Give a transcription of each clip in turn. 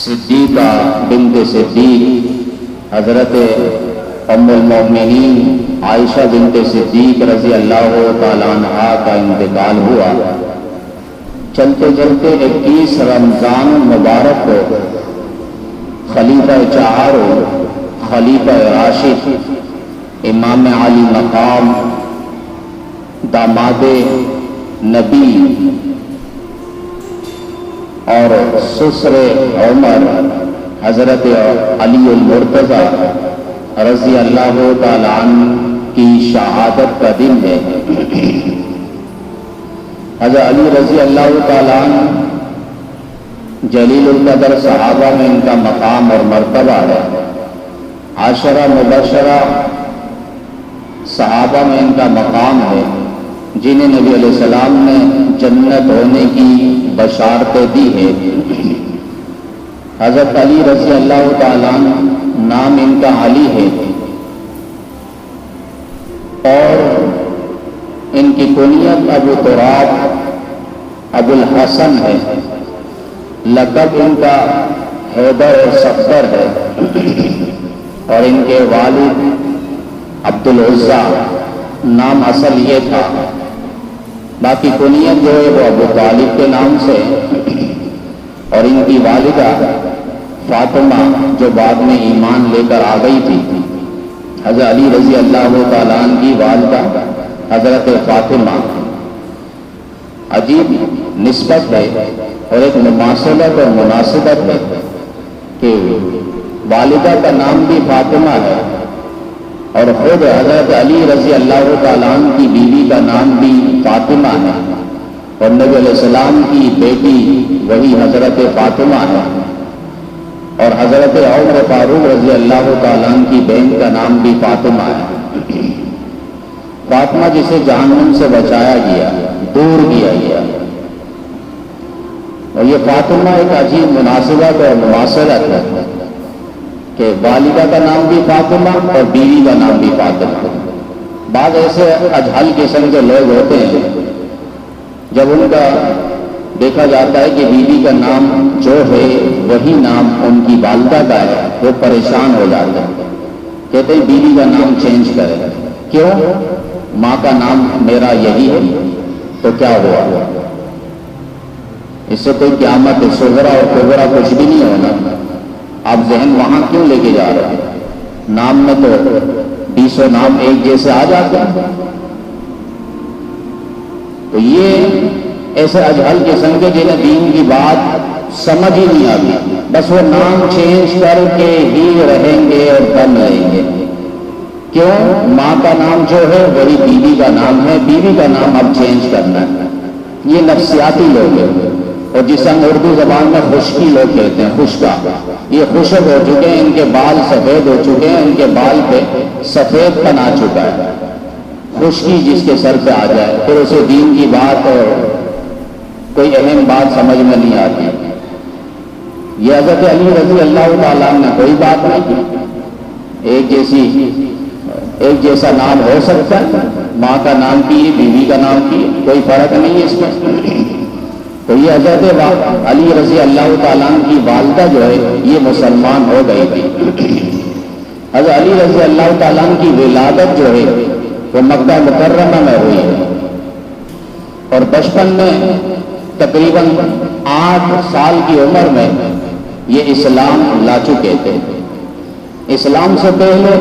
صدیقہ بنت صدیق حضرت ام المؤمنین عائشہ بنت صدیق رضی اللہ تعالیٰ عنہا کا انتقال ہوا۔ چلتے چلتے 21 رمضان مبارک کو خلیفہ چہار خلیفہ راشد امام علی مقام داماد نبی اور سسر عمر حضرت علی المرتضی رضی اللہ تعالیٰ عنہ کی شہادت کا دن ہے۔ حضرت علی رضی اللہ تعالیٰ عنہ جلیل القدر صحابہ میں ان کا مقام اور مرتبہ ہے۔ عاشرہ مبشرہ صحابہ میں ان کا مقام ہے جنہیں نبی علیہ السلام نے جنت ہونے کی بشارتیں دی ہے۔ حضرت علی رضی اللہ تعالیٰ عنہ نام ان کا علی ہے اور ان کی کنیت ابو تراب ابو الحسن ہے، لقب ان کا حیدر اور صفدر ہے، اور ان کے والد عبد العزیٰ نام اصل یہ تھا، باقی کنیت جو ہے وہ ابو طالب کے نام سے، اور ان کی والدہ فاطمہ جو بعد میں ایمان لے کر آ گئی تھی۔ حضرت علی رضی اللہ تعالیٰ عنہ کی والدہ حضرت فاطمہ، عجیب نسبت ہے اور ایک مماثلت اور مناسبت ہے کہ والدہ کا نام بھی فاطمہ ہے اور خود حضرت علی رضی اللہ تعالیٰ عنہ کی بیوی کا نام بھی فاطمہ ہے، اور نبی علیہ السلام کی بیٹی وہی حضرت فاطمہ ہے، اور حضرت عمر فاروق رضی اللہ تعالیٰ عنہ کی بہن کا نام بھی فاطمہ ہے۔ فاطمہ جسے جہنم سے بچایا گیا، دور کیا گیا، اور یہ فاطمہ ایک عجیب مناسبت اور مماثلت ہے کہ والدہ کا نام بھی فاطمہ اور بیوی کا نام بھی فاطمہ۔ بعض ایسے اجہل قسم کے لوگ ہوتے ہیں، جب ان کا دیکھا جاتا ہے کہ بیوی کا نام جو ہے وہی نام ان کی والدہ کا ہے، وہ پریشان ہو جاتے ہیں، کہتے ہیں بیوی کا نام چینج کرے۔ کیوں؟ ماں کا نام میرا یہی ہے تو کیا ہوا؟ اس سے کوئی قیامت صغرا اور کبرا کچھ بھی نہیں ہونا۔ آپ ذہن وہاں کیوں لے کے جا رہے ہیں؟ نام میں تو 20 نام ایک جیسے آ جاتے ہیں۔ تو یہ ایسے اجہل قسم کے جنہیں دین کی بات سمجھ ہی نہیں آتی، بس وہ نام چینج کر کے ہی رہیں گے اور دم لیں گے۔ کیوں؟ ماں کا نام جو ہے وہی بیوی کا نام ہے، بیوی کا نام اب چینج کرنا ہے۔ یہ نفسیاتی لوگ ہیں، اور جسے ہم اردو زبان میں خشکی لوگ کہتے ہیں، خشکا، یہ خشک ہو چکے ہیں، ان کے بال سفید ہو چکے ہیں، ان کے بال پہ سفید پن آ چکا ہے۔ خشکی جس کے سر پہ آ جائے پھر اسے دین کی بات اور کوئی اہم بات سمجھ میں نہیں آتی۔ یہ حضرت علی رضی اللہ تعالیٰ نے کوئی بات نہیں کی، ایک جیسا نام ہو سکتا ہے، ماں کا نام کی بیوی کا نام کی، کوئی فرق نہیں ہے اس میں۔ تو یہ حضرت علی رضی اللہ تعالیٰ عنہ کی والدہ جو ہے یہ مسلمان ہو گئی تھی۔ حضرت علی رضی اللہ تعالیٰ عنہ کی ولادت جو ہے وہ مکہ مکرمہ میں ہوئی ہے، اور بچپن میں تقریباً 8 سال کی عمر میں یہ اسلام لا چکے تھے۔ اسلام سے پہلے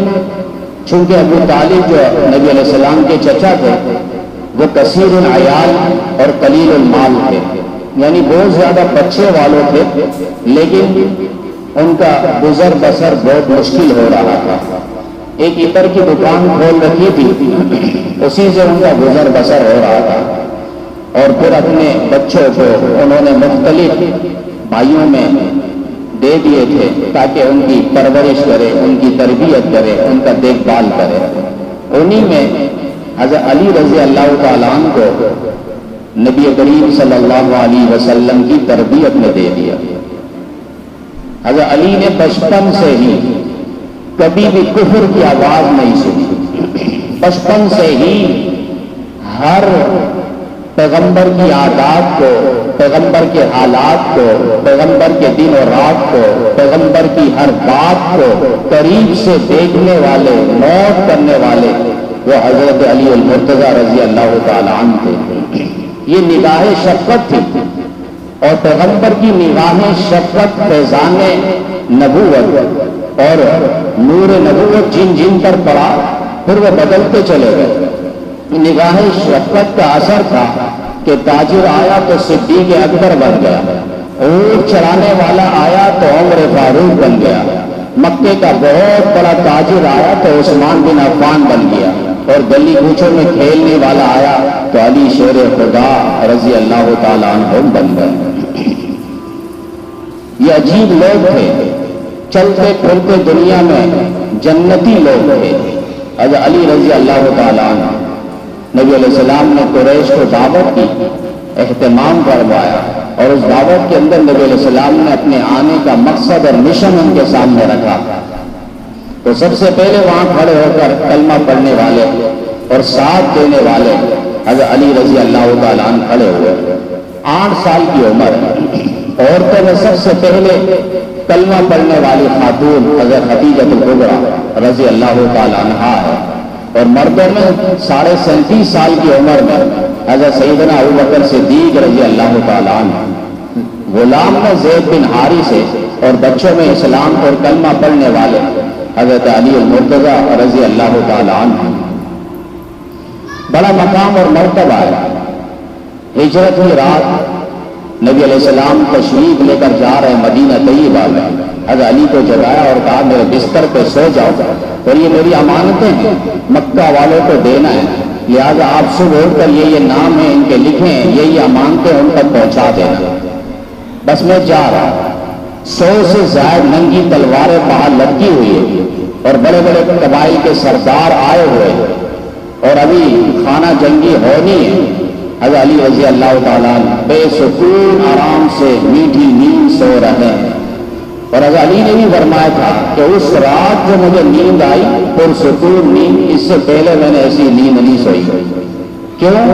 چونکہ ابو طالب جو نبی علیہ السلام کے چچا تھے وہ کثیر العیال اور قلیل المال تھے، یعنی بہت زیادہ بچے والوں تھے، لیکن ان کا گزر بسر بہت مشکل ہو رہا تھا۔ ایک عطر کی دکان کھول رکھی تھی، اسی سے ان کا گزر بسر ہو رہا تھا، اور پھر اپنے بچوں کو انہوں نے مختلف بھائیوں میں دے دیے تھے تاکہ ان کی پرورش کرے، ان کی تربیت کرے، ان کا دیکھ بھال کرے۔ انہی میں حضرت علی رضی اللہ تعالیٰ عنہ کو نبی کریم صلی اللہ علیہ وسلم کی تربیت میں دے دیا۔ حضرت علی نے بچپن سے ہی کبھی بھی کفر کی آواز نہیں سنی، بچپن سے ہی ہر پیغمبر کی عادات کو پیغمبر کے حالات کو، پیغمبر کے دن و رات کو، پیغمبر کی ہر بات کو قریب سے دیکھنے والے، نوٹ کرنے والے وہ حضرت علی المرتضیٰ رضی اللہ تعالیٰ عنہ تھے۔ یہ نگاہ شفقت تھی، اور پیغمبر کی نگاہ شفقت فیضان نبوت اور نور نبوت جن جن پر پڑا پھر وہ بدلتے چلے گئے۔ نگاہ شفقت کا اثر تھا کہ تاجر آیا تو صدیق اکبر بن گیا، اونٹ چرانے والا آیا تو عمر فاروق بن گیا، مکے کا بہت بڑا تاجر آیا تو عثمان بن عفان بن گیا، اور گلی کوچوں میں کھیلنے والا آیا تو علی شیر خدا رضی اللہ تعالیٰ عنہ بن گئے۔ یہ عجیب لوگ تھے، چلتے پھرتے دنیا میں جنتی لوگ تھے۔ حضرت علی رضی اللہ تعالیٰ عنہ، نبی علیہ السلام نے قریش کو دعوت کی، اہتمام کروایا، اور اس دعوت کے اندر نبی علیہ السلام نے اپنے آنے کا مقصد اور مشن ان کے سامنے رکھا۔ تو سب سے پہلے وہاں کھڑے ہو کر کلمہ پڑھنے والے اور ساتھ دینے والے حضرت علی رضی اللہ تعالیٰ عنہ کھڑے ہوئے۔ 8 سال کی عمر، عورتوں میں سب سے پہلے کلمہ پڑھنے والی خاتون حضرت خدیجہ الکبریٰ رضی اللہ تعالیٰ عنہا ہے، اور مردوں میں 37.5 سال کی عمر میں حضرت سیدنا ابوبکر صدیق رضی اللہ تعالیٰ عنہ، غلام میں زید بن حارثہ اور بچوں میں اسلام اور کلمہ پڑھنے والے حضرت علی المرتضیٰ رضی اللہ تعالیٰ عنہ۔ بڑا مقام اور مرتبہ ہے۔ ہجرت کی رات نبی علیہ السلام تشریف لے کر جا رہے مدینہ طیبہ میں، حضرت علی کو جگایا اور کہا میرے بستر پہ سو جاؤ، اور یہ میری امانتیں ہیں، مکہ والوں کو دینا ہے، لہذا آپ صبح اٹھ کر یہ نام ہیں ان کے لکھیں ہیں، یہ امانتیں ان تک پہنچا دینا، بس میں جا رہا ہوں۔ 100 سے زائد ننگی تلواریں باہر لٹکی ہوئی ہیں، اور بڑے بڑے قبائل کے سردار آئے ہوئے ہیں، اور ابھی خانہ جنگی ہونی ہے۔ حضرت علی رضی اللہ تعالیٰ بے سکون آرام سے میٹھی نیند سو رہے ہیں، اور حضرت علی نے بھی فرمایا تھا کہ اس رات جو مجھے نیند آئی پرسکون نیند، اس سے پہلے میں نے ایسی نیند نہیں سوئی۔ کیوں؟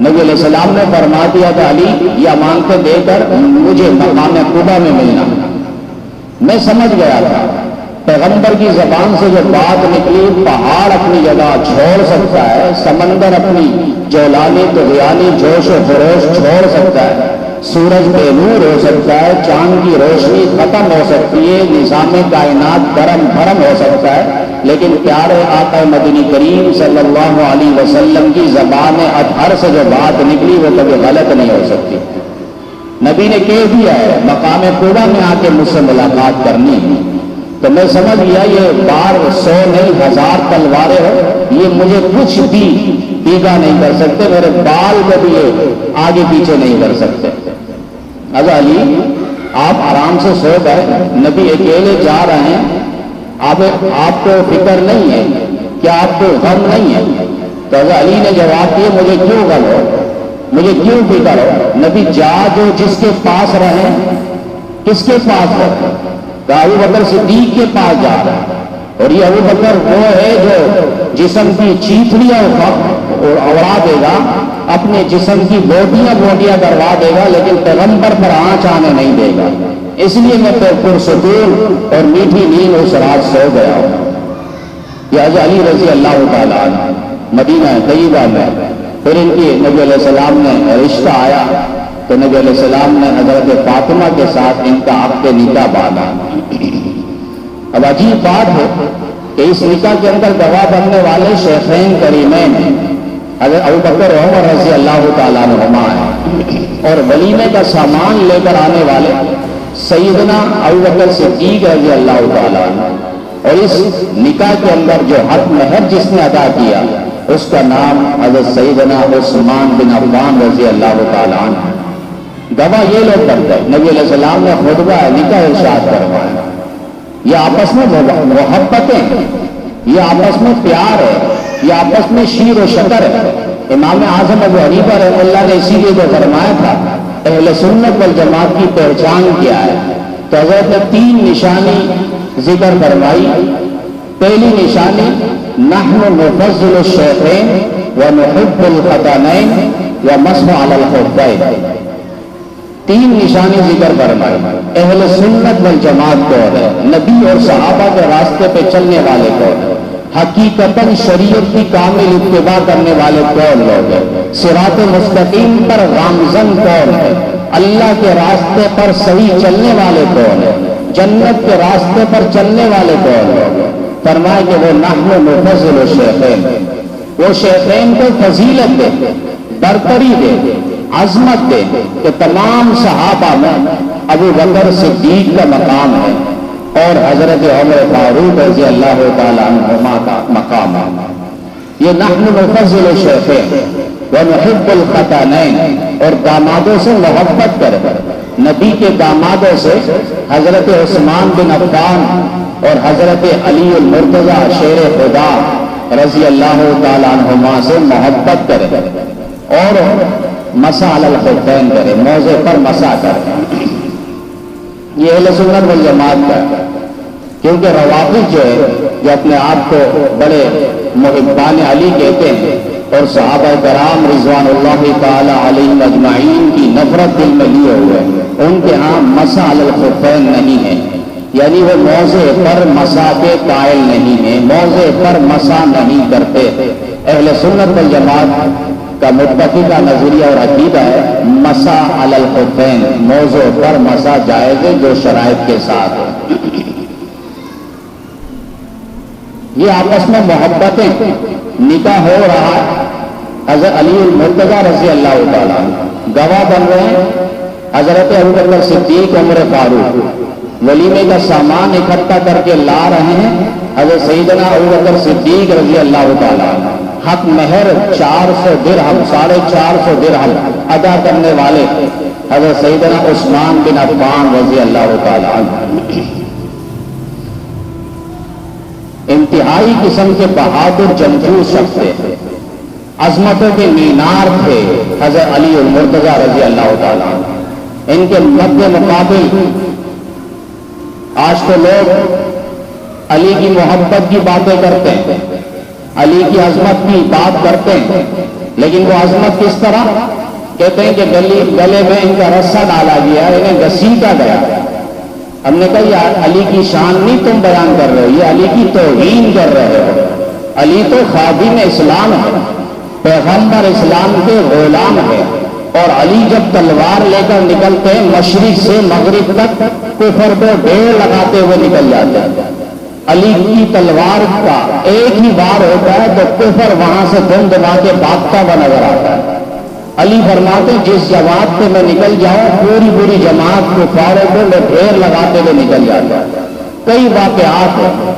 نبی علیہ السلام نے فرما دیا تھا علی یہ امانتیں دے کر مجھے مقام قبا میں ملنا۔ میں سمجھ گیا تھا پیغمبر کی زبان سے جو بات نکلی، پہاڑ اپنی جگہ چھوڑ سکتا ہے، سمندر اپنی جولانی طغیانی جوش و خروش چھوڑ سکتا ہے، سورج بے نور ہو سکتا ہے، چاند کی روشنی ختم ہو سکتی ہے، نظام کائنات درم بھرم ہو سکتا ہے، لیکن پیارے آقا مدنی کریم صلی اللہ علیہ وسلم کی زبان اطہر سے جو بات نکلی وہ کبھی غلط نہیں ہو سکتی۔ نبی نے کہہ دیا ہے مقام قبا میں آ کے مجھ سے ملاقات کرنی ہے، تو میں سمجھ گیا یہ بار 100 نہیں 1000 تلواریں ہو، یہ مجھے کچھ بھی پیگا نہیں کر سکتے، میرے بال کو بھی یہ آگے پیچھے نہیں کر سکتے۔ حضرت علی آپ آرام سے سو گئے، نبی اکیلے جا رہے ہیں، آپ کو فکر نہیں ہے، کیا آپ کو غم نہیں ہے؟ تو حضرت علی نے جواب دیا مجھے کیوں غم ہو، مجھے کیوں فکر ہو؟ نبی جا جو جس کے پاس رہے، کس کے پاس رہے؟ تو ابو بکر صدیق کے پاس جا رہا ہے، اور یہ ابو بکر وہ ہے جو جسم کی چیتڑیاں اڑا دے گا، اپنے جسم کی بوٹیاں کروا دے گا، لیکن پیغمبر پر آنچ آنے نہیں دے گا۔ اس لیے میں پرسکون اور میٹھی نیند اس رات سو گیا ہوں۔ یہ حضرت علی رضی اللہ تعالیٰ عنہ مدینہ طیبہ میں، پھر ان کی نبی علیہ السلام نے رشتہ آیا تو نبی علیہ السلام نے حضرت فاطمہ کے ساتھ ان کا عقد نکاح باندھا۔ اب عجیب بات ہے کہ اس نکاح کے اندر گواہ بننے والے شیخین کریمین ہیں، حضرت ابوبکر عمر رضی اللہ تعالیٰ عنہما ہیں، اور ولیمے کا سامان لے کر آنے والے سیدنا ابوبکر صدیق رضی اللہ تعالیٰ عنہ، اور اس نکاح کے اندر جو حق مہر جس نے ادا کیا اس کا نام حضرت سیدنا عثمان بن عفان رضی اللہ تعالیٰ عنہ۔ گواہ یہ لوگ کرتے ہیں، نبی علیہ السلام نے خطبہ نکاح ارشاد فرمایا۔ یہ آپس میں محبتیں، یہ آپس میں پیار ہے، یہ آپس میں شیر و شکر ہے۔ امام اعظم ابو حنیفہ رحمہ اللہ نے اسی لیے جو فرمایا تھا اہل سنت والجماعت کی پہچان کیا ہے، تو حضرت نے 3 نشانی ذکر فرمائی۔ پہلی نشانی نحن نفضل الشیخین ونحب الختانین ومسح علی الخفین، تین نشانی ذکر فرمائی. اہل سنت والجماعت کون ہے؟ نبی اور صحابہ کے راستے پہ چلنے والے کون ہیں؟ حقیقتاً شریعت کی کامل اتباع کرنے والے کون لوگ ہیں؟ صراط مستقیم پر گامزن کون ہے؟ اللہ کے راستے پر صحیح چلنے والے کون ہیں؟ جنت کے راستے پر چلنے والے کون لوگ ہیں؟ فرمائے کہ وہ نحن نفضل الشیخین، وہ شیخین کو فضیلت دے، برتری دے، عظمت دے کہ تمام صحابہ میں ابو بکر صدیق کا مقام ہے اور حضرت عمر فاروق رضی اللہ تعالیٰ عنہما کا مقام ہے. یہ نحن نفضل الشیخین ونحب الختانین، اور دامادوں سے محبت کرے. نبی کے دامادوں سے حضرت عثمان بن عفان اور حضرت علی المرتضیٰ شیر خدا رضی اللہ تعالیٰ عنہما سے محبت کرے اور مسح علی الخفین کرے، موضع پر مسح کرے. یہ اہل سنت والجماعت کا ہے. کیونکہ روافض جو ہے، جو اپنے آپ کو بڑے محبان علی کہتے ہیں اور صحابہ کرام رضوان اللہ تعالی علیہم اجمعین کی نفرت دل میں لیے ہوئے، ان کے ہاں مسح علی الخفین نہیں ہے، یعنی وہ موضع پر مسح کے قائل نہیں ہیں، موضع پر مسح نہیں کرتے. اہل سنت والجماعت کا متفقہ نظریہ اور عقیدہ ہے مسح علی الخفین، موضع پر مسح جائز ہے جو شرائط کے ساتھ ہے. یہ آپس میں محبتیں، نکاح ہو رہا ہے، حضرت علی المرتضیٰ رضی اللہ تعالیٰ گواہ بن رہے ہیں، حضرت ابوبکر صدیق عمر فاروق ولیمے کا سامان اکٹھا کر کے لا رہے ہیں. حضرت سیدنا ابوبکر صدیق رضی اللہ تعالیٰ حق مہر 400 درہم 450 درہم ادا کرنے والے حضرت سیدنا عثمان بن عفان رضی اللہ تعالیٰ انتہائی قسم کے بہادر جنگجو شخص تھے، عظمتوں کے مینار تھے حضرت علی المرتضیٰ رضی اللہ تعالیٰ. ان کے مد مقابل آج تو لوگ علی کی محبت کی باتیں کرتے ہیں، علی کی عظمت کی بات کرتے ہیں، لیکن وہ عظمت کس طرح کہتے ہیں کہ گلے میں ان کا رسہ ڈالا گیا، انہیں گھسیٹا گیا. ہم نے کہا یہ علی کی شان نہیں تم بیان کر رہے ہو، یہ علی کی توہین کر رہے ہو. علی تو خادم اسلام ہے، پیغمبر اسلام کے غلام ہے، اور علی جب تلوار لے کر نکلتے ہیں مشرق سے مغرب تک کفر کو ڈیر لگاتے ہوئے نکل جاتے ہیں. علی کی تلوار کا ایک ہی بار ہوتا ہے تو کفر وہاں سے دم دبا کے بھاگتا ہوا نظر آتا ہے. علی فرماتے جس جماعت پہ میں نکل جاؤں پوری جماعت کو فارغ کو میں ڈھیر لگاتے ہوئے نکل جاتا ہے. کئی واقعات ہیں.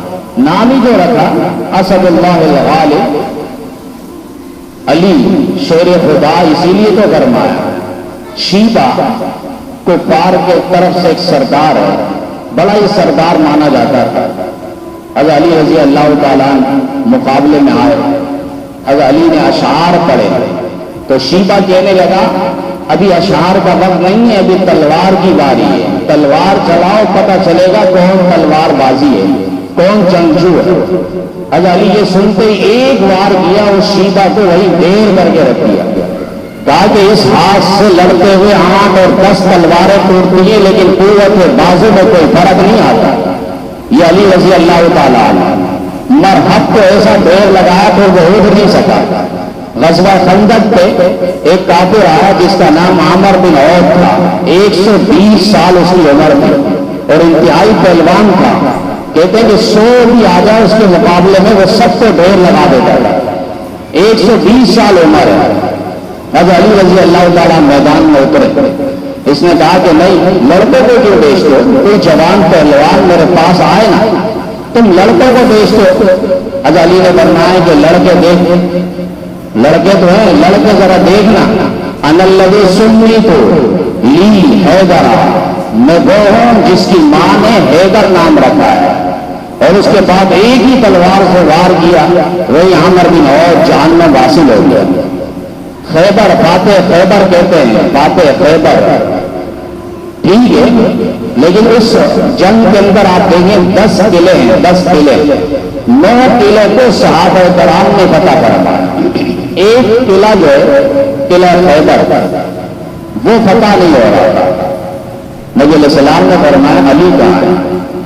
نام ہی جو رکھا اسد اللہ الغالب، علی شیر خدا، اسی لیے تو فرمایا. شیبہ کفار کے طرف سے ایک سردار ہے، بڑا ہی سردار مانا جاتا تھا. حضرت علی رضی اللہ تعالیٰ مقابلے میں آئے، حضرت علی نے اشعار پڑھے تو شیبہ کہنے لگا ابھی اشعار کا وقت نہیں ہے، ابھی تلوار کی باری ہے، تلوار چلاؤ پتہ چلے گا کون تلوار بازی ہے، کون جنگجو ہے. حضرت علی یہ سنتے ہی ایک وار کیا، اس شیبہ کو وہی ڈیر کر کے رکھ دیا. کہا کہ اس ہاتھ سے لڑتے ہوئے 8 اور 10 تلواریں ٹوٹتی ہیں لیکن قوت بازو میں کوئی فرق نہیں آتا. یہ علی رضی اللہ تعالیٰ مرحب کو ایسا ڈیر لگایا تو وہ اٹھ نہیں سکا. غزوہ خندق پہ ایک کافر آیا جس کا نام عامر بن عوف تھا، 120 سال اس کی عمر تھی اور انتہائی پہلوان تھا. کہتے ہیں کہ 100 بھی آ جائے اس کے مقابلے میں وہ سب کو ڈیر لگا دیتا تھا. 120 سال عمر ہے. حضرت علی رضی اللہ تعالیٰ میدان میں اترے. اس نے کہا کہ نہیں، لڑکوں کو کیوں بیچتے ہو؟ کوئی جوان پہلوان میرے پاس آئے نا، تم لڑکوں کو بیچتے ہو. حضرت علی نے فرمایا کہ لڑکے دیکھ، لڑکے تو ہیں، لڑکے ذرا دیکھنا. ان الذی سمیت لی حیدر، میں وہ ہوں جس کی ماں نے حیدر نام رکھا ہے. اور اس کے بعد ایک ہی تلوار سے وار کیا، وہی عامر بن عوف جہنم واصل ہو گیا. خیبر، فاتح خیبر کہتے ہیں، فاتح خیبر ٹھیک ہے، لیکن اس جنگ کے اندر آپ دیکھیں 10 قلعے ہیں، 10 قلعے، 9 قلعے کو صحابہ کرام نے فتح فرمایا. ایک قلعہ جو ہے قلعہ خیبر وہ فتح نہیں ہو رہا تھا۔ نبی علیہ السلام نے فرمایا علی کہاں ہے،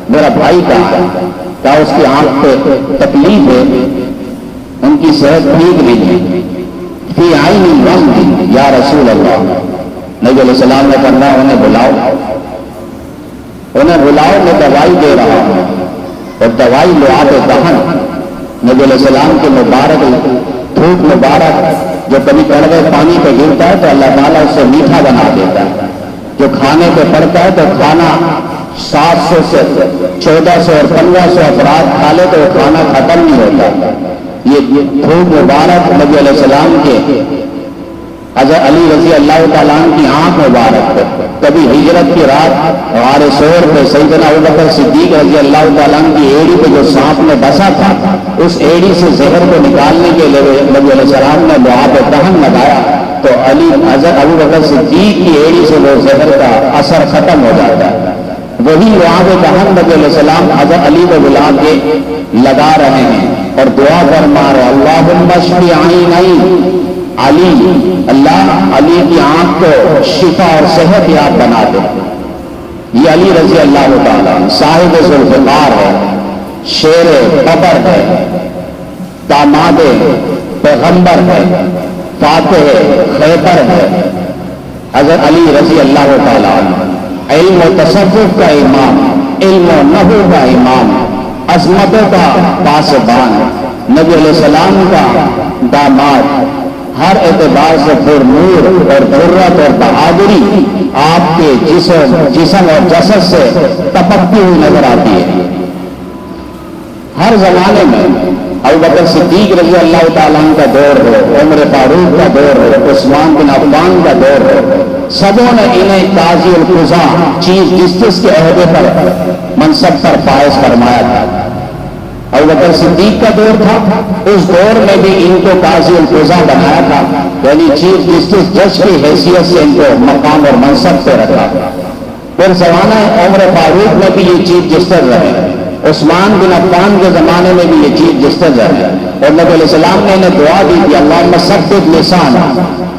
میرا بھائی کہاں ہے؟ کہا اس کی آنکھ پہ تکلیف ہے، ان کی صحت ٹھیک نہیں ہے، فی عین غم یا رسول اللہ۔ نبی علیہ السلام نے فرمایا انہیں بلاؤ، انہیں بلاؤ، میں دوائی دے رہا ہوں، اور دوائی لعاب دہن، نبی علیہ السلام کے مبارک تھوک مبارک جو کبھی کڑوے پانی پہ گرتا ہے تو اللہ تعالیٰ اسے میٹھا بنا دیتا ہے، جو کھانے پہ پڑتا ہے تو کھانا 700 سے 1400 اور 1500 افراد کھا لے تو وہ کھانا ختم نہیں ہوتا۔ یہ تھوک مبارک نبی علیہ السلام کے حضرت علی رضی اللہ تعالیٰ عنہ کی آنکھ مبارک پہ کبھی ہجرت کی رات غار ثور پہ سیدنا ابوبکر صدیق رضی اللہ تعالیٰ عنہ کی ایڑی پہ جو سانپ نے ڈسا تھا، اس ایڑی سے زہر کو نکالنے کے لیے نبی علیہ السلام نے لعاب دہن لگایا تو علی حضرت ابوبکر صدیق کی ایڑی سے وہ زہر کا اثر ختم ہو جاتا ہے۔ وہی لعاب دہن نبی علیہ السلام حضرت علی کو بلا کے لگا رہے ہیں اور دعا فرما رہے اللہم اشفی عینی علی، اللہ علی کی آنکھ کو شفا اور صحت یاب بنا دے۔ یہ علی رضی اللہ تعالیٰ صاحب ذوالفقار ہے، شیر قبر ہے، داماد پیغمبر ہے، فاتح خیبر ہے، حضرت علی رضی اللہ تعالیٰ علم و تصوف کا امام، علم و نحو کا امام، عظمتوں کا پاسبان، نبی علیہ السلام کا داماد، ہر اعتبار سے پر نور اور جرت اور بہادری آپ کے جسم اور جسد سے ٹپکتی ہوئی نظر آتی ہے۔ ہر زمانے میں ابوبکر صدیق رضی اللہ تعالیٰ عنہ کا دور ہو، عمر فاروق کا دور ہو، عثمان بن عفان کا دور ہو، سبوں نے انہیں قاضی القضاء چیف جسٹس کے عہدے پر منصب پر فائز فرمایا تھا۔ ابوبکر صدیق کا دور تھا، اس دور میں بھی ان کو قاضی القضاء بنایا تھا، یعنی چیف جسٹس جج کی حیثیت سے ان کو مقام اور منصب پہ رکھا۔ پھر زمانہ عمر فاروق میں بھی یہ چیف جسٹس رہے، عثمان بن عفان کے زمانے میں بھی یہ چیف جسٹس رہے، اور نبی علیہ السلام نے انہیں دعا دی کہ اللہم ثبت لسان،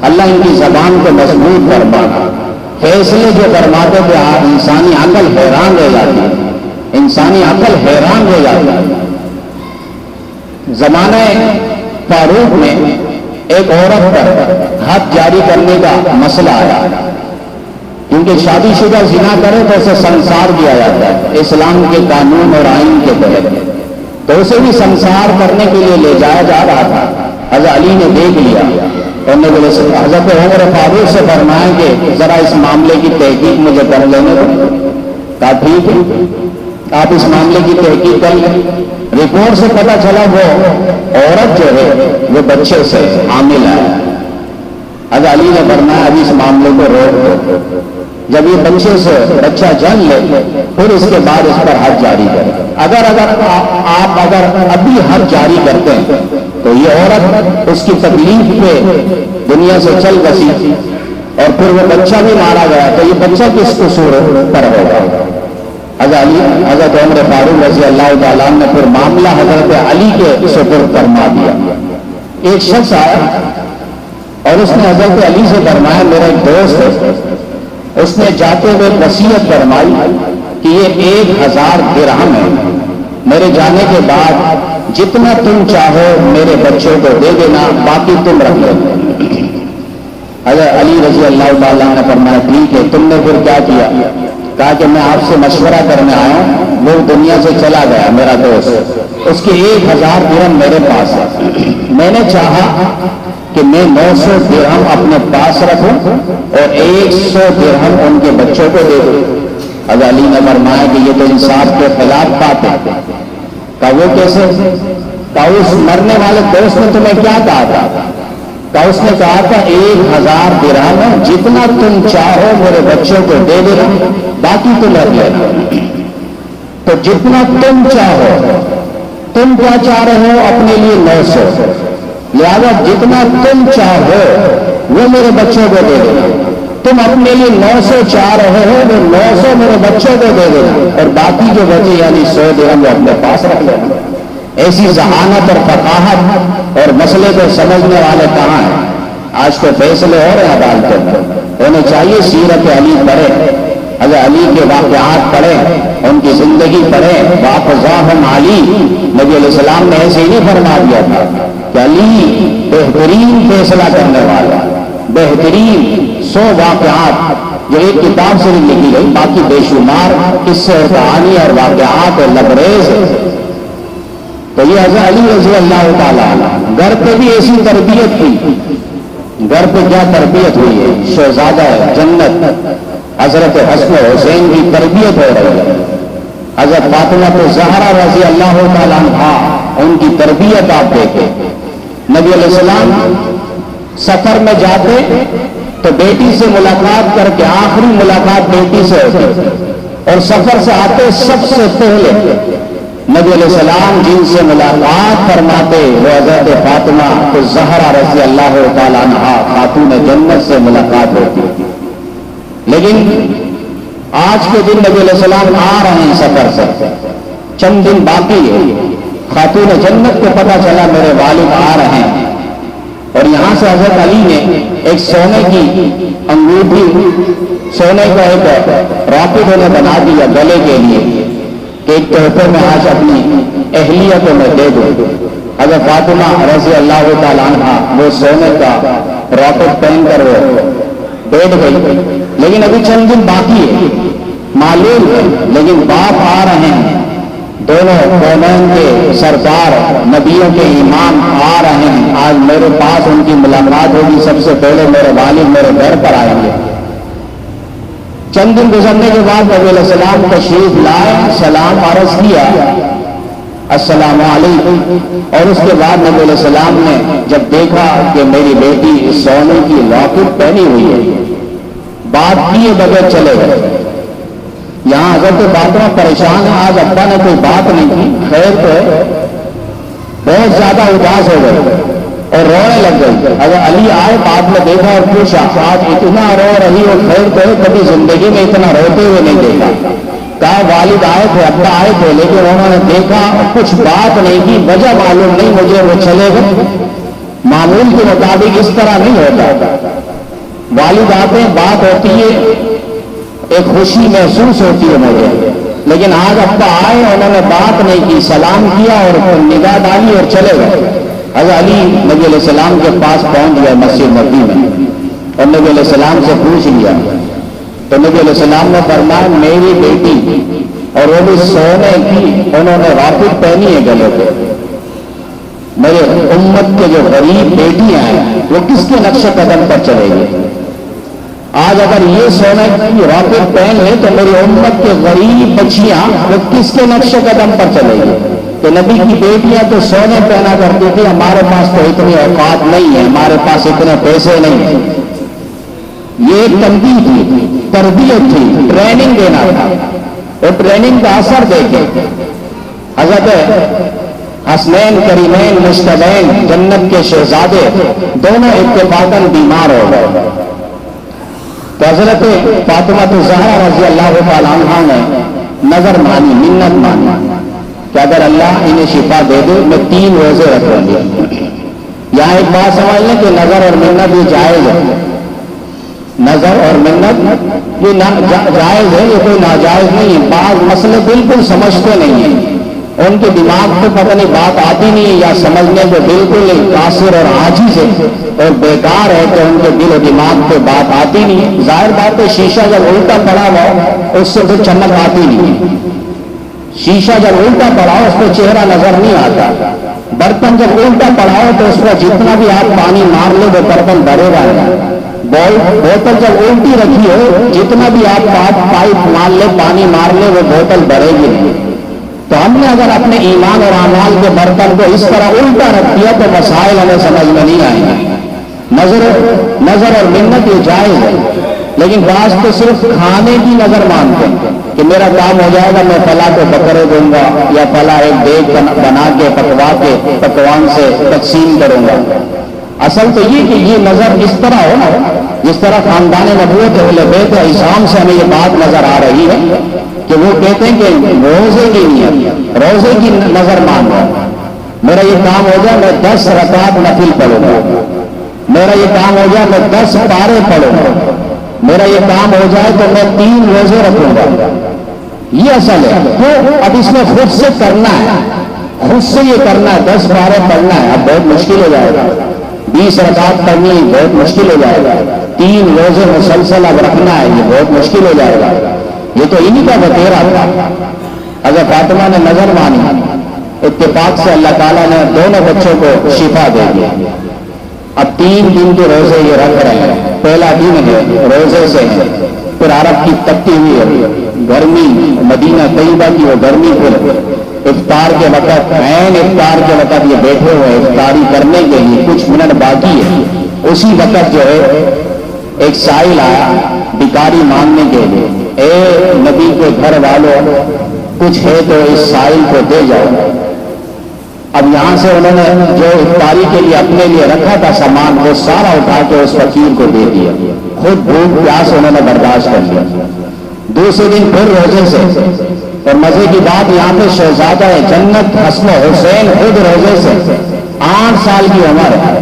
اللہ ان کی زبان کو مضبوط فرما۔ فیصلے جو فرماتے تھے انسانی عقل حیران رہ جاتی ہے، انسانی عقل حیران رہ جاتی ہے۔ زمانہ فاروق میں ایک عورت پر حد جاری کرنے کا مسئلہ آیا، کیونکہ شادی شدہ زنا کرے تو اسے سنسار کیا جاتا ہے اسلام کے قانون اور آئین کے تحت، تو اسے بھی سنسار کرنے کے لیے لے جایا جا رہا تھا۔ حضرت علی نے دیکھ لیا اور حضرت عمر فاروق سے فرمایا کہ ذرا اس معاملے کی تحقیق مجھے کر لینے دو۔ کہا ٹھیک ہے، آپ اس معاملے کی تحقیق کر لیں۔ رپورٹ سے پتہ چلا وہ عورت جو ہے وہ بچے سے حامل ہے۔ حضرت علی نے فرمایا ابھی اس معاملے کو روک دو، جب یہ بچے سے بچہ جن لے پھر اس کے بعد اس پر حد جاری کریں۔ آپ اگر ابھی حد جاری کرتے ہیں تو یہ عورت اس کی تکلیف پہ دنیا سے چل بسی اور پھر وہ بچہ بھی مارا گیا تو یہ بچہ کس قصور پر ہوگا؟ حضرت عمر فاروق رضی اللہ تعالیٰ عنہ نے پھر معاملہ حضرت علی کے سپرد فرما دیا۔ ایک شخص آیا اور اس نے حضرت علی سے فرمایا میرا ایک دوست ہے، اس نے جاتے ہوئے وصیت فرمائی کہ یہ 1000 درہم ہے، میرے جانے کے بعد جتنا تم چاہو میرے بچوں کو دے دینا، باقی تم رکھ لو۔ حضرت علی رضی اللہ تعالیٰ نے فرمایا ٹھیک ہے۔ تم نے پھر کیا کیا؟ کہا کہ میں آپ سے مشورہ کرنے آیا ہوں، وہ دنیا سے چلا گیا میرا دوست، اس کے 1000 درہم میرے پاس ہے، میں نے چاہا کہ میں 900 درہم اپنے پاس رکھوں اور 100 درہم ان کے بچوں کو دے دوں۔ حضرت علی نے فرمایا کہ یہ تو انصاف کے خلاف بات ہے۔ کہا وہ کیسے؟ کہا اس مرنے والے دوست نے تمہیں کیا کہا تھا؟ کہا اس نے کہا تھا 1000 درہم ہے، جتنا تم چاہو میرے بچوں کو دے دینا، باقی تم رکھ لینا۔ تو جتنا تم چاہو، تم کیا چاہ رہے ہو؟ اپنے لیے 900، لہذا جتنا تم چاہو وہ میرے بچوں کو دے دینا۔ تم اپنے لیے 900 چاہ رہے ہو، وہ 900 میرے بچوں کو دے دینا اور باقی جو بچے یعنی 100 درہم وہ اپنے پاس رکھ لینا۔ ایسی ذہانت اور فقاہت اور مسئلے کو سمجھنے والے کہاں ہیں؟ آج تو فیصلے ہو رہے ہیں عدالتوں میں، انہیں چاہیے سیرت علی پڑھے، حضرت علی کے واقعات پڑھیں، ان کی زندگی پڑھیں. واقعہم علی، نبی علیہ السلام نے ایسے ہی نہیں فرما دیا تھا کہ علی بہترین فیصلہ کرنے والا، بہترین 100 واقعات جو ایک کتاب سے نہیں لکھی گئی، باقی بے شمار قصے اور کہانی اور واقعات اور لبریز ہے. تو یہ حضرت علی رضی اللہ تعالیٰ گھر پہ بھی ایسی تربیت تھی. گھر پہ کیا تربیت ہوئی ہے؟ شہزادہ جنت حضرت حسن حسین کی تربیت ہو رہی ہے. حضرت فاطمہ زہرا رضی اللہ تعالیٰ عنہا، ان کی تربیت آپ دیکھیں. نبی علیہ السلام سفر میں جاتے تو بیٹی سے ملاقات کر کے، آخری ملاقات بیٹی سے ہوتی، اور سفر سے آتے سب سے پہلے نبی علیہ السلام جن سے ملاقات فرماتے وہ حضرت فاطمہ زہرا رضی اللہ تعالیٰ عنہا خاتون جنت سے ملاقات ہوتی. لیکن آج کے دن نبی علیہ السلام آ رہے ہیں سفر سے، چند دن باقی ہے. خاتون جنت کو پتا چلا میرے والد آ رہے ہیں، اور یہاں سے حضرت علی نے ایک سونے کی انگوٹھی، سونے کا ایک راکٹ انہیں بنا دیا گلے کے لیے کہ ایک تحفے میں آج اپنی اہلیت کو میں دے دوں. حضرت فاطمہ رضی اللہ تعالیٰ عنہ وہ سونے کا راکٹ پہن کر وہ بیٹھ گئی. لیکن ابھی چند دن باقی ہے، معلوم ہے، لیکن باپ آ رہے ہیں، دونوں کونین کے سردار نبیوں کے امام آ رہے ہیں. آج میرے پاس ان کی ملاقات ہوگی، سب سے پہلے میرے والد میرے گھر پر آئیں گے. چند دن گزرنے کے بعد نبی علیہ السلام تشریف لائے، سلام عرض کیا، السلام علیکم. اور اس کے بعد نبی علیہ السلام نے جب دیکھا کہ میری بیٹی سونے کی راکٹ پہنی ہوئی ہے، بات کیے بغیر چلے گئے. یہاں حضرت فاطمہ پریشان ہے، آج ابا نے کوئی بات نہیں کی، خیر تو ہے، بہت زیادہ اداس ہو گئے اور رونے لگ گئی. اگر علی آئے بعد میں دیکھا اور پوچھا آج اتنا رو رہی اور خیر تو ہے، کبھی زندگی میں اتنا روتے ہوئے نہیں دیکھا. کہا والد آئے تھے، ابا آئے تھے، لیکن انہوں نے دیکھا کچھ بات نہیں کی، وجہ معلوم نہیں مجھے، وہ چلے گئے. معمول کے مطابق اس طرح نہیں ہوتا، والد آتے ہیں، بات ہوتی ہے، ایک خوشی محسوس ہوتی ہے مجھے. لیکن آج ابا آئے، انہوں نے بات نہیں کی، سلام کیا اور نگاہ ڈالی اور چلے گئے. حضرت علی نبی علیہ السلام کے پاس پہنچ گیا مسجد نبوی میں، اور نبی علیہ السلام سے پوچھ لیا. تو نبی علیہ السلام نے فرمایا میری بیٹی، اور وہ بھی سونے کی، انہوں نے راکٹ پہنی ہے گلے پہ. میرے امت کے جو غریب بیٹیاں ہیں وہ کس کے نقش قدم پر چلے گی؟ آج اگر یہ سونے کی راکٹ پہن لے تو میری امت کے غریب بچیاں وہ کس کے نقش قدم پر چلے گی؟ تو نبی کی بیٹیاں تو سونے پہنا کرتی تھی، ہمارے پاس تو اتنی اوقات نہیں ہے، ہمارے پاس اتنے پیسے نہیں ہیں. یہ ایک تنبیہ تھی، تربیت تھی، ٹریننگ دینا تھا. اور ٹریننگ کا اثر دیکھیں، حضرت حسنین کریمین مشتبین جنت کے شہزادے دونوں اتفاقاً بیمار ہو گئے. تو حضرت فاطمہ زہرا رضی اللہ تعالیٰ عنہا نے نظر مانی، منت مانی کہ اگر اللہ انہیں شفا دے دے میں 3 روزے رکھوں گی. یہاں ایک بات سمجھ لیں کہ نظر اور منت یہ جائز ہے. نظر اور منت یہ جائز ہے، یہ کوئی ناجائز نہیں ہے. بعض مسئلے بالکل سمجھتے نہیں ہیں، ان کے دماغ پہ پتہ نہیں بات آتی نہیں ہے، یا سمجھنے کو بالکل قاصر اور عاجز ہے اور بیکار ہے کہ ان کے دل و دماغ پہ بات آتی نہیں ہے. ظاہر بات ہے شیشہ جب الٹا پڑا ہو اس سے پھر چمک آتی نہیں ہے. شیشہ جب الٹا پڑا ہو اس پہ چہرہ نظر نہیں آتا. برتن جب الٹا پڑا ہو تو اس پر جتنا بھی آپ پانی مار لے وہ برتن بھرے گا. بوتل جب الٹی رکھی ہو جتنا بھی آپ پائپ مار لے، پانی مار لے، وہ بوتل بھرے گی نہیں. تو ہم نے اگر اپنے ایمان اور اعمال کے برتن کو اس طرح الٹا رکھ دیا تو مسائل ہمیں سمجھ میں نہیں آئیں گے. نظر اور منت یہ جائز ہے، لیکن بعض تو صرف کھانے کی نظر مانتے ہیں کہ میرا کام ہو جائے گا، میں فلاں کو بکرے دوں گا یا فلاں ایک دیگ بنا کے پکوا کے پکوان سے تقسیم کروں گا. اصل تو یہ کہ یہ نظر اس طرح ہو نا جس طرح خاندان نبوت اہل بیت عصام سے ہمیں یہ بات نظر آ رہی ہے کہ وہ کہتے ہیں کہ روزے کی نیت، روزے کی نظر مان رہا ہوں، میرا یہ کام ہو جائے میں 10 رکعت نفل پڑھوں گا، میرا یہ کام ہو جائے میں 10 پارے پڑھوں گا. میرا یہ کام ہو جائے تو میں 3 روزے رکھوں گا. یہ اصل ہے. تو اب اس میں خود سے کرنا ہے, خود سے یہ کرنا ہے. 10 بارہ پڑھنا ہے, اب بہت مشکل ہو جائے گا. 20 رکعت پڑھنی بہت مشکل ہو جائے گا. 3 روزے مسلسل اب رکھنا ہے, یہ بہت مشکل ہو جائے گا. یہ تو انہی کا بتیرا تھا. اگر فاطمہ نے نظر مانی, اتفاق سے اللہ تعالیٰ نے دونوں بچوں کو شفا دے دیا. اب 3 دن کے روزے یہ رکھ رہے ہیں. پہلا دن ہے روزے سے ہے, پھر عرب کی تپتی ہوئی گرمی, مدینہ طیبہ کی وہ گرمی, پھر افطار کے وقت, عین افطار کے وقت یہ بیٹھے ہوئے افطاری کرنے کے لیے, کچھ منٹ باقی ہے. اسی وقت جو ہے ایک سائل آیا بھکاری مانگنے کے لیے, اے نبی کے گھر والوں, کچھ ہے تو اس سائل کو دے جاؤ. اب یہاں سے انہوں نے جو افطاری کے لیے اپنے لیے رکھا تھا سامان, وہ سارا اٹھا کے اس فقیر کو دے دیا. خود بھوک پیاس انہوں نے برداشت کر لیا. دوسرے دن پھر روزے سے, اور مزے کی بات یہاں پہ شہزادہ جنت حسن حسین خود روزے سے, 8 سال کی عمر ہے.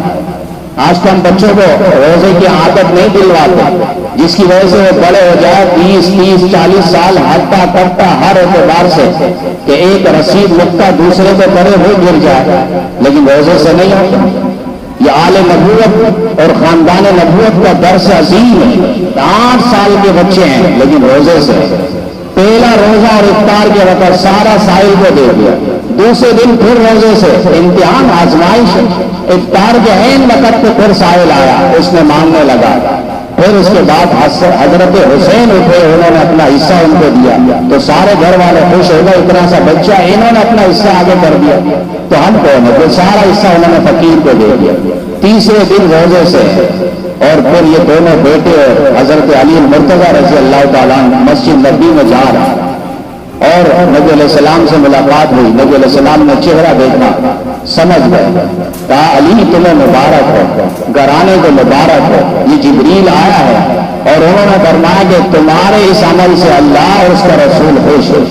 آج تو ہم بچوں کو روزے کی عادت نہیں دلواتے, جس کی وجہ سے وہ بڑے ہو جائے 20 30 40 سال ہٹتا کٹتا ہر اعتبار سے کہ ایک رسید نقطہ دوسرے کو کرے وہ گر جائے, لیکن روزے سے نہیں ہوتا. یہ آل نبوت اور خاندان نبوت کا درس عظیم ہے. 8 سال کے بچے ہیں لیکن روزے سے. پہلا روزہ اور افطار کے وقت سارا سائل کو دے دیا. دوسرے دن پھر روزے سے, امتحان آزمائش. افطار کے عین وقت پہ پھر سائل آیا, اس نے مانگنے لگا. پھر اس کے بعد حضرت حسین اٹھے, انہوں نے اپنا حصہ ان کو دیا. تو سارے گھر والے خوش ہو گئے, اتنا سا بچہ, انہوں نے اپنا حصہ آگے کر دیا, تو ہم کون ہیں؟ پھر سارا حصہ انہوں نے فقیر کو دے دیا. تیسرے دن روزے سے, اور پھر یہ دونوں بیٹے اور حضرت علی مرتضیٰ رضی اللہ تعالیٰ مسجد نبی میں جا رہا, اور نبی علیہ السلام سے ملاقات ہوئی. نبی علیہ السلام نے چہرہ دیکھا, سمجھ گئے, کہا علی تمہیں مبارک ہو, گھرانے کو مبارک ہو, یہ جبریل آیا ہے. اور انہوں نے فرمایا کہ تمہارے اس عمل سے اللہ اور اس کا رسول خوش ہے.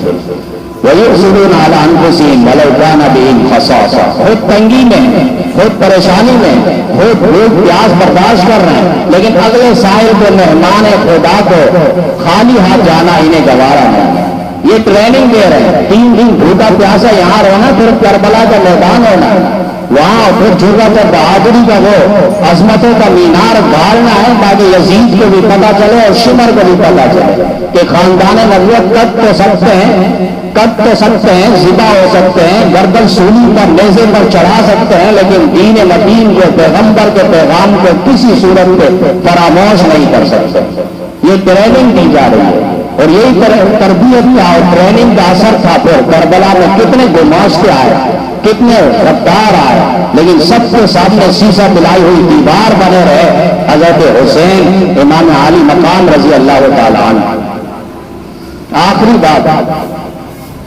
وَيُؤْثِرُونَ عَلَىٰ أَنفُسِهِمْ وَلَوْ كَانَ بِهِمْ خَصَاصَةٌ, خود تنگی میں, خود پریشانی میں, خود بھوک پیاس برداشت کر رہے ہیں, لیکن اگلے سائل کو, مہمان خدا کو خالی ہاتھ جانا انہیں گوارا نہیں. یہ ٹریننگ دے رہے ہیں. 3 دن بھوکا پیاسا یہاں رہنا, پھر کربلا کا میدان ہونا, وہاں پھر جرأت اور بہادری کا وہ عظمتوں کا مینار گاڑنا ہے, تاکہ یزید کو بھی پتا چلے اور شمر کو بھی پتا چلے کہ خاندان نبوت کٹ تو سکتے ہیں, کٹ تو سکتے ہیں, ذبح ہو سکتے ہیں, گردن سولی پر نیزے پر چڑھا سکتے ہیں, لیکن دین مدین کے پیغمبر کے پیغام کو کسی صورت پہ فراموش نہیں کر سکتے. یہ ٹریننگ دی جا رہی ہے, اور یہی تربیت کا اور ٹریننگ کا اثر تھا. پھر کربلا میں کتنے گماشتے آئے, کتنے رفتار آئے, لیکن سب کے سامنے شیشہ ملائی ہوئی دیوار بنے رہے حضرت حسین امام عالی مقام رضی اللہ تعالیٰ عنہ. آخری بات,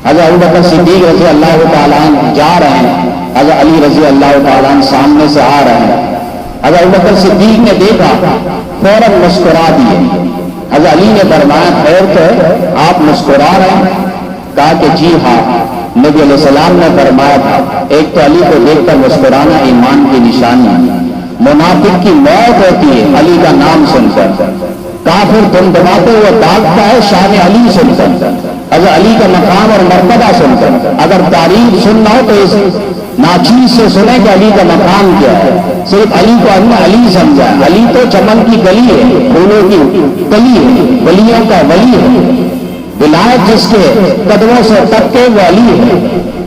حضرت ابوبکر صدیق رضی اللہ تعالیٰ عنہ جا رہے ہیں, حضرت علی رضی اللہ تعالیٰ عنہ سامنے سے آ رہے ہیں. حضرت ابوبکر صدیق نے دیکھا, فوراً مسکرا دیے. حضرت علی نے فرمایا خیر تو ہے, آپ مسکرا رہے ہیں؟ کہا کہ جی ہاں. نبی علیہ السلام نے فرمایا تھا, ایک تو علی کو دیکھ کر مسکرانا ایمان کی نشانی ہے. منافق کی موت ہوتی ہے علی کا نام سن کر, کافر دمدماتے ہوئے بھاگتا ہے شان علی سن کر, حضرت علی کا مقام اور مرتبہ سن کر. اگر تعریف سننا ہو تو اس ناچیز سے سنیں کہ علی کا مقام کیا ہے. صرف علی کو علی سمجھا, علی تو چمن کی گلی ہے, پھولوں کی گلی ہے, ولیوں کا ولی ہے. ولایت جس کے قدموں سے تک کے وہ علی ہے.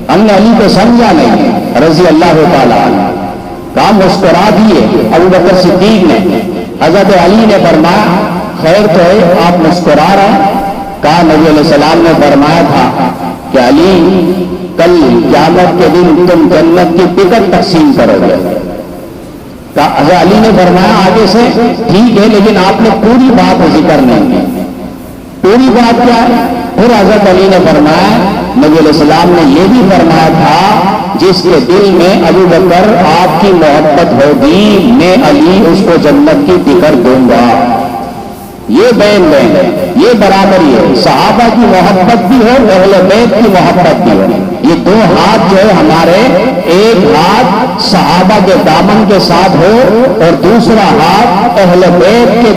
ہم نے علی کو سمجھا نہیں رضی اللہ تعالیٰ عنہ. کام مسکرا دیے ابوبکر صدیق نے. حضرت علی نے فرمایا خیر تو ہے, آپ مسکرا رہے ہیں؟ کہا نبی علیہ السلام نے فرمایا تھا کہ علی کل قیامت کے دن تم جنت کی ٹکٹ تقسیم کرو گے. حضرت علی نے فرمایا آگے سے ٹھیک ہے, لیکن آپ نے پوری بات ذکر نہیں کی. پوری بات کیا ہے؟ پھر حضرت علی نے فرمایا نبی علیہ السلام نے یہ بھی فرمایا تھا جس کے دل میں ابو بکر آپ کی محبت ہوگی میں علی اس کو جنت کی ٹکٹ دوں گا. یہ بین بین ہے, یہ برابری ہے. صحابہ کی محبت بھی ہو, اہل بیت کی محبت بھی ہو. یہ 2 ہاتھ جو ہے ہمارے, ایک ہاتھ صحابہ کے دامن کے ساتھ ہو اور دوسرا ہاتھ اہل بیت کے